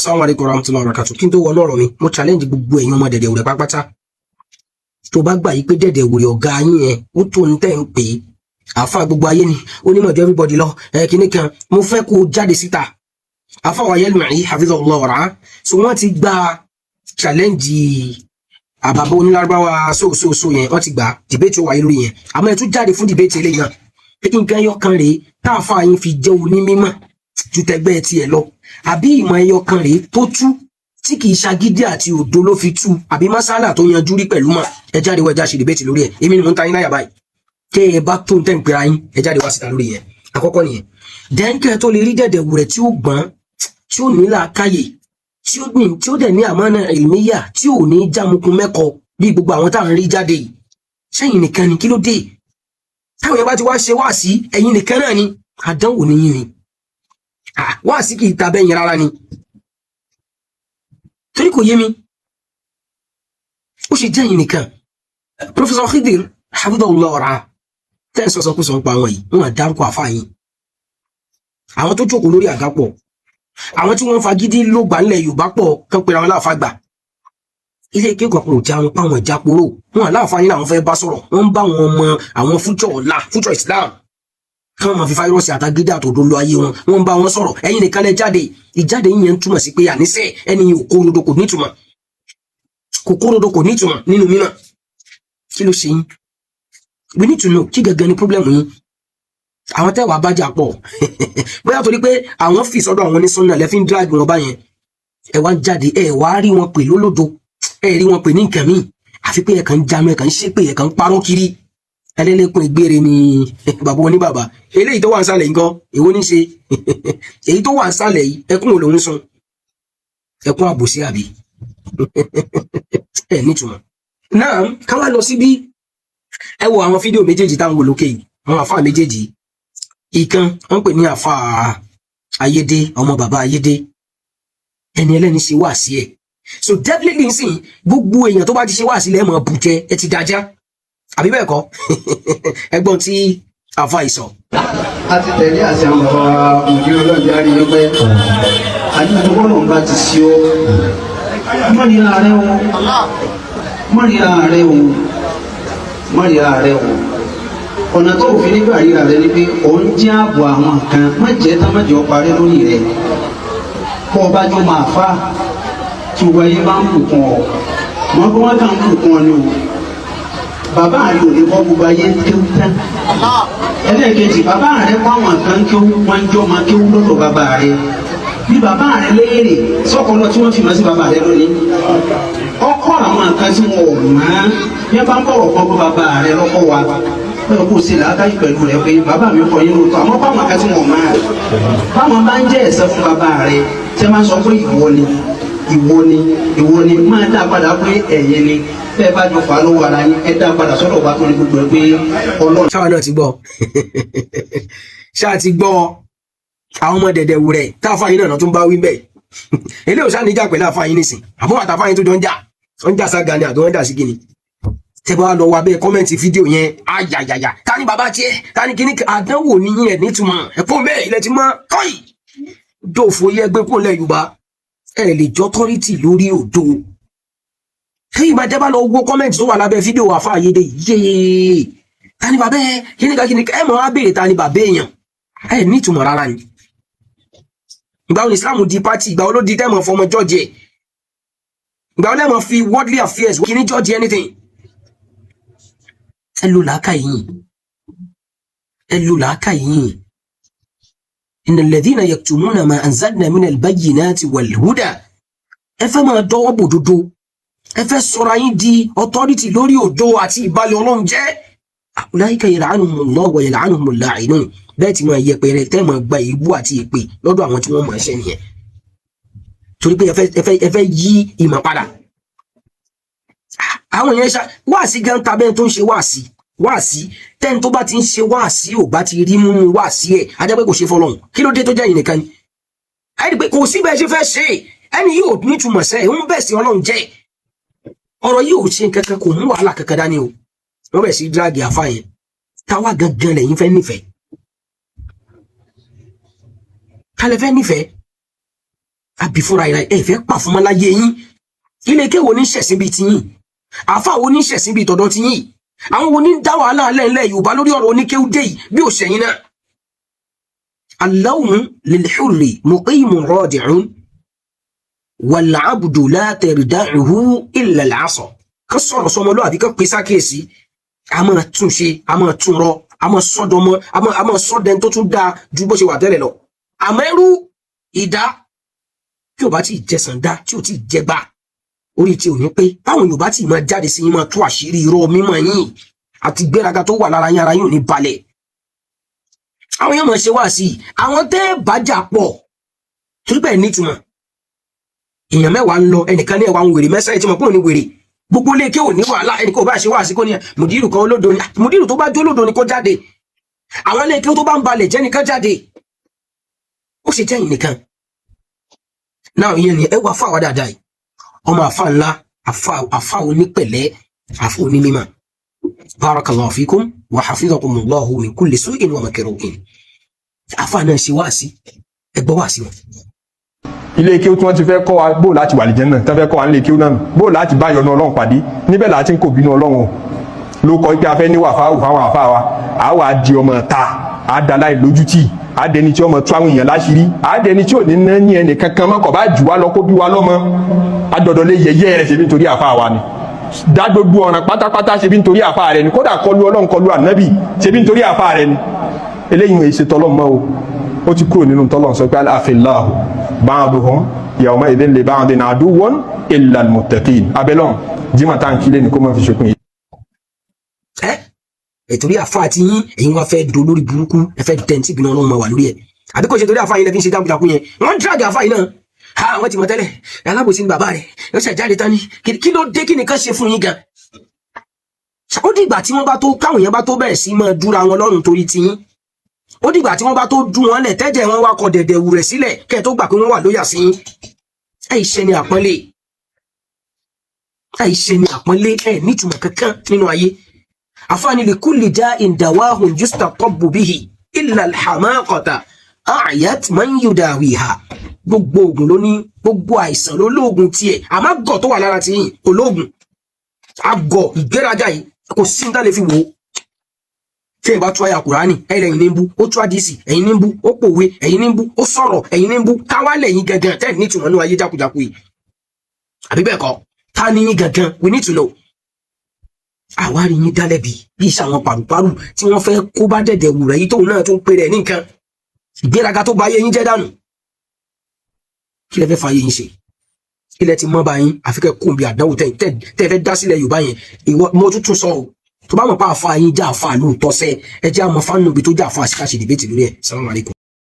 Assalamu alaikum warahmatullahi wabarakatuh. Kí n tó wọnú ọ̀rọ̀ mi, mo challenge gbogbo ẹ̀yin ọmọ dẹ̀dẹ̀ wùrẹ̀ pápátá. Tó bá gbà yí pé dẹ̀dẹ̀ wùrẹ̀ ọ̀gá yín yẹn, ó tó ń tẹ̀ ń pè é. Àfa gbogbo ayé ni, onímọ̀ ju everybody lọ, kíní kan, mo fẹ́ kó jáde síta. Àfa wa Yelmari, hafizahullah wa ra'ah. So wọ́n ti gba challenge àbàbọ̀ onílárúbáwá so yẹn, wọ́n ti gba debate wáyé lórí yẹn. Àmọ́ ẹ tún jáde fún debate eléyìí náà. Pé kí nǹkan ẹyọ kan rèé, táàfà yín fi jẹ́ onímímọ̀ ju tẹgbẹ́ tiẹ̀ lọ. Àbí ìmọ̀ ẹyọ kan rèé tó tú tí kìí ṣagídí àti òdo ló fi tú, àbí masala tó yanjú rí pẹ̀lú mọ̀. Ẹ jáde wá já ṣe debate lórí ẹ̀. Èmi ni mo ń ta yín láyà báyìí. Kẹ́ ẹ bá tó ń tẹ̀ ń pera yín, ẹ jáde wá síta lórí yẹn. Àkọ́kọ́ nìyẹn. Dẹ́ńkẹ́ tó lè rí dẹ̀dẹ̀ wùrẹ̀ tí ó gbọ́n, tí ó ní làákàyè, tí ó dẹ̀ ní àmánà ìlmíyà, tí ò ní jámukun mẹ́kọ bí gbogbo àwọn tá à ń rí jáde yìí. Sẹ́yìn nìkan ni, kí ló dé? Táwọn yẹn bá ti wá ṣe wáàsí, ẹ̀yin nìkan náà ni. Àdánwò ni yín ni. Wáàsí kì í ta bẹ́yìn rárá ni. Torí kò yé mi. Ó ṣe jẹ́ ẹ̀yin nìkan. Professor Khidir, hafidhahullah wa ra'ah. Tẹ́ ẹ sọ̀sọ̀ kú sọ̀ ń pa àwọn yìí, wọ́n á dárúkọ àfáà yín. Àwọn tó jókòó lórí àga pọ̀. Àwọn tí wọ́n fagídí ló gbà ńlẹ̀ Yorùbá pọ̀ kán pera wọn láàfáà gbà. Ilé ìkékọ̀ọ́ kò já wọn páwọn ìjáporó. Wọn láàfáà yín làwọn fẹ́ bá sọ̀rọ̀. Wọ́n ń bá wọn ọmọ àwọn future Islam. Kán máa fi fáírọ́ọ̀sì àtagídí àtòdó lọ ayé wọn. Wọ́n ń bá wọn sọ̀rọ̀. Ẹ̀yin nìkan lẹ jáde. Ìjáde yín yẹn túmọ̀ sí pé àníṣe ẹni yìí òkúrodo kò nítumọ̀. Kòkòròdò kò nítumọ̀ nínú mímọ̀. Kí ló ṣe yín? We need to know kí gangan ni problem yín. Àwọn tẹ́wàá bájà pọ̀. Bóyá torí pé àwọn fi sọ́dọ̀ àwọn onísọ́nà lẹ́fí ń drag wọn báyẹn. Ẹ wá jáde, ẹ wá rí wọn pè lólódo. Ẹ rí wọn pè ní nǹkan míì. Àfi pé ẹ kàn ń jánu, ẹ kàn ń ṣépè, ẹ kàn ń parọ́ kiri. Ẹlẹ́lẹ́kùn ìgbére ni bàbá oníbàbà. Eléyìí tó wà ń sálẹ̀ nǹkan, èwo ní ṣe? Èyí tó wà ń sálẹ̀ yìí, ẹkún wo lòún sun? Ẹkún àbòsí àbí? Ẹ nítumọ̀. Náà, ká wá lọ síbí. Ẹ wo àwọn fídíò méjèèjì táwọn wò lókè yìí, àwọn àfáà méjèèjì. Ìkan wọ́n pè ní àfáà Ayédè, ọmọ bàbá Ayédè. Ẹni ẹlẹ́ni ṣe wá sí ẹ̀. So definitely nsìn gbogbo èèyàn tó bá ti ṣe wá sílẹ̀ mọ̀ bùjẹ, ẹ ti dájá. Àbí bẹ́ẹ̀ kọ́? Ẹgbọ́n tí àfáà ìsọ. A ti tẹ̀lé àṣẹ àwọn bàbá òjì ọlọ́jà rí i pé àdúgbò bọ́ọ̀lù bá ti ṣe ọ́. Mọ̀rìnà rẹ̀ o. Mọ̀rìnà rẹ̀ o. Mọ̀rìnà rẹ̀ o. Ọ̀nà tó fi nígbà ríra rẹ̀ ni pé òun jẹ́ ààbò àwọn kan, má jẹ́ tá má jẹ́ ọ parí lórí rẹ̀. Kọ́ ọba jọ máa fà tí wáyé bá ń bùkún ọ. Wọ́n bí wọ́n kàn ń bùkún ọ ni o. Bàbá rẹ̀ ò lè kọ́ gbogbo ayé kéwú tán. Ẹlẹ́ẹ̀kejì, bàbá rẹ̀ kọ́ àwọn kan kéwú, wọ́n ń jọ máa kéwú lọ́dọ̀ bàbá rẹ̀. Bí bàbá rẹ̀ léèrè sọ́kọlọ tí wọ́n fi máa sí bàbá rẹ̀ lónìí. Ọkọ̀ àwọn kan tí wọn ò mọ̀ bí wọ́n bá ń bọ̀rọ̀ kọ́ bàbá rẹ̀ lọ́kọ̀ wa. Bẹ́ẹ̀ kó ṣe làákàyè pẹ̀lú rẹ̀ pé bàbá mi kọ́ yín lóòótọ́, àmọ́ báwọn kan tí wọn ò mọ̀ báwọn bá ń jẹ́ ẹ̀sẹ̀ fún bàbá rẹ̀ tẹ́ máa sọ pé ìwọ ni máa dá padà pé ẹ̀yin ni bẹ́ẹ̀ bá jọ fà á lọ́wọ́ ara yín ẹ dá padà sọ́dọ̀ wa tó ní gbogbo ẹ pé Ọlọ́run. Ṣáà náà ti gbọ́. Ṣáà ti gbọ́ àwọn ọmọ dẹ̀dẹ̀ wùrẹ̀ táàfà yín náà tún bá wí bẹ́ẹ̀. Eléyìí ò ṣáà níjà pẹ̀lú àfà yín nísìn. Àbọ̀ àtàfà yín tó jọ ń jà. Wọ́n ń jà sága ni àbí wọ́n ń jà sí kíni. Tẹ́ bá lọ wá bẹ́ẹ̀ kọ́mẹ́ǹtì fídíò yẹn ayayaya. Ta ni bàbá tiẹ̀? Ta ni kíní àdánwò ní yín ẹ̀ nítumọ̀? Ẹ̀fọ́ bẹ́ẹ̀ ilẹ̀ ti mọ́ kọ́yì. Dòfò yẹ gbé kó lẹ̀ Yorùbá. Ẹ lè jọ tọ́rítì lórí òdo. Ṣé ìgbà tẹ́ bá lọ wo kọ́mẹ́ǹtì tó wà lábẹ́ fídíò àfà Ayédè yéé. Ta ni bàbá ẹ? Kíníkà ẹ mọ̀ á béèrè ta ni bàbá èèyàn. Ẹ nítumọ̀ rárá ni. Ìgbà wo ni Islam di pátì? Ìgbà wo ló di tẹ́mọ̀ fọmọ jọ́ọ̀jì ẹ̀? Ìgbà wo lẹ́mọ̀ fi worldly affairs kí ní jọ́ọ̀jì anything? Ẹ lò làákàyè yín. Ẹ lò làákàyè yín. Innal ladhina yaktumuna ma anzalna minal bayyinati wal huda. Ẹ fẹ́ máa dọ́wọ́ bòdodo. Ẹ fẹ́ sọra yín di authority lórí òdo àti ìbálẹ̀ Ọlọ́run jẹ́. Ulaika yal'anuhumullahu wa yal'anuhumul la'inun. Bẹ́ẹ̀ tí máa yẹpẹrẹ tẹ́ máa gba ìbú àti èpè lọ́dọ̀ àwọn tí wọ́n máa ṣe nìyẹn. Torí pé ẹ fẹ́ yí ìmọ̀ padà. Àwọn yẹn wáàsí gan tabẹ́ tó ń ṣe wáàsí tẹ́ni tó bá ti ń ṣe wáàsí ò bá ti rí múmú wáàsí ẹ̀ ajá pé kò ṣe fọlọ́hún. Kí ló dé tó jẹ́ ìnìkan ni? Ẹni pé kò sí bẹ́ẹ̀ ṣe fẹ́ ṣe ẹni yìí ò nítumọ̀ sẹ́ ń bẹ̀ sí Ọlọ́run jẹ́. Ọ̀rọ̀ yìí ò ṣe kankan kò mú wàhálà kankan dání o. Wọ́n bẹ̀ sí dírágì àfa yẹn. Táwa gangan lẹ́yìn fẹ́ nífẹ̀ẹ́. Kálẹ̀ fẹ́ nífẹ̀ẹ́. bí fúnra ẹ fẹ́ pa fún mọ́láyé yín ilé kéwo ní ṣẹ̀sìn bíi tiyín àfa wo ní ṣẹ̀sìn bíi tọ̀dọ̀ tiyín àwọn wo ní dá wàhálà alẹ́ ńlẹ̀ Yorùbá lórí ọ̀rọ̀ oníkéwú dé yìí bí ò ṣẹ̀yìn náà. اللوم للحر مقيم رادع والعبد لا تردعه إلا العصا كسر صومالو àbí kan pè sákèsí a máa tún ṣe a máa tún rọ a máa sọdọmọ a máa sọdẹn tó tún dáa ju bó ṣe wà tẹ́lẹ̀ lọ àmọ́ ẹrú ìdá tí ò bá tí jẹsàn dá tí ò tí jẹgbà orí tí ò ní pé báwọn Yorùbá tí máa jáde sí yín máa tú àṣírí irọ́ mímọ́ yín àti gbéraga tó wà lára yín ara yín ò ní balẹ̀ àwọn yóò máa ṣe wá sí àwọn tẹ́ bájà pọ̀ torí bẹ́ẹ̀ nítumọ̀ èèyàn mẹ́wàá ń lọ ẹnìkan ní ẹwà ń wèrè mẹ́sàn-án tí mo pọ̀ ní wèrè gbogbo ilé kí ò ní wàhálà ẹnì kan ò bá ṣe wá sí kó ní mùdírù kan olódo ni mùdírù tó bá jó olódo ni kó jáde àwọn ilé kí ó tó bá ń balẹ̀ jẹ́ nìkan jáde ó ṣe jẹ́ ìnìkan náà ìyẹn ni ẹ wá fáwọn dáadáa yìí ọmọ àfa ńlá àfa onípẹ̀lẹ́ àfa onímímọ̀ barakallahu fikum wa hafizakumullahu min kulli su'in wa makruhin àfa náà ṣe wá sí ẹ gbọ́ wá sí wọn. ilé kéwú tí wọ́n ti fẹ́ kọ́ wa bó láti wà lìjẹ́ náà tí wọ́n fẹ́ kọ́ wa nílé kéwú náà bó láti bá yọ́nú Ọlọ́run pàdé níbẹ̀ láti ń kò bínú Ọlọ́run ló kọ́ pé a fẹ́ ní wàfáwù fáwọn àfa wa a wà di ọmọ ta a da láì lójútì a dẹni tí ọmọ tó àwọn èèyàn láṣìírí a dẹni tí ò ní ná ní ẹnì kankan mọ́ kọ̀ bá jù wá lọ kó bí wá lọ́mọ a dọ̀dọ̀ lé yẹyẹ rẹ̀ ṣe bí nítorí àfa wa ni dá gbogbo ọ̀ràn pátápátá ṣe bí nítorí àfa rẹ̀ ni kódà kọlu Ọlọ́run kọlu ànábì ṣe bí nítorí àfa rẹ̀ ni eléyìí wọ́n ṣe tọ́lọ́ mọ́ o ó ti kúrò nínú tọ́lọ́ sọ pé aláàfẹ́láhù ba'duhum yawma idhin li ba'din aduwwun illa al-muttaqin abẹ́lọ́n jimá tá à ń kílé ní kó mọ́ fi ṣokùn yìí. Torí àfa àti yín ẹ̀yin wá fẹ́ do lórí burúkú ẹ fẹ́ tẹ̀ǹtì ìbínú Ọlọ́run máa wà lórí ẹ̀ àbí kò ṣe torí àfa yín lẹ́fí ń ṣe jákujàku yẹn wọ́n díràgì àfa yìí náà ha wọ́n ti mọ̀ tẹ́lẹ̀ alábòsí ni bàbá rẹ̀ ó ṣe jáde tán ní kí ló dé kí nìkan ṣe fún yín gan. ó dìgbà tí wọ́n bá tó káwọn yẹn bá tó bẹ̀rẹ̀ sí máa dúra wọn lọ́rùn torí tiyín ó dìgbà tí wọ́n bá tó dú wọn lẹ̀ tẹ́jẹ̀ wọn wá kọ dẹ̀dẹ̀ wù rẹ̀ sílẹ̀ kẹ́ ẹ̀ tó gbà pé wọ́n wà lóyà sí yín àìṣe ni àpọ́nlé ẹ̀ nítumọ̀ kankan nínú ayé àfáàní li kulli da'in dawahun yustatabbu bihi illa al-hamaqata a'yat man yudawiha gbogbo oògùn ló ní gbogbo àìsàn ló lóògùn tiẹ̀ àmọ́ àgọ̀ tó wà lára ti yín olóògùn àgọ̀ ìgbéraga yìí kò sí ní tá lè fi wò ó tí ẹ bá tú àyà Kùránì ẹ̀yin ní ń bú ó tú àdìsí ẹ̀yin ní ń bú ó pòwe ẹ̀yin ní ń bú ó sọ̀rọ̀ ẹ̀yin ní ń bú káwálẹ̀ yín gangan tẹ́ẹ̀ ní ìtumọ̀ ní ayé jákujàku yìí àbí bẹ́ẹ̀ kọ́ ta ni yín gangan we need to know. àwárí yín dálẹ́bi bí iṣẹ́ àwọn pàrùpàrù tí wọ́n fẹ́ kó bá dẹ̀dẹ̀ wù rẹ̀ yìí tóun náà tó ń pè rẹ̀ ní nǹkan ìgbéraga tó bá yé yín jẹ́ dànù kí lẹ fẹ́ fa yé yín ṣe kí lẹ ti mọ́ bá yín àfikẹ́ kóun bí àdánwò tẹ́ fẹ́ dá sílẹ̀ Yorùbá yẹn ìwọ mo tún sọ o tó bá mọ̀ pé àfa yín já àfa lóòótọ́ sẹ́ ẹ jẹ́ àmọ́ fánú ibi tó já àfa àṣìkáṣe dìbẹ́tì lórí ẹ̀. Assalamu alaikum.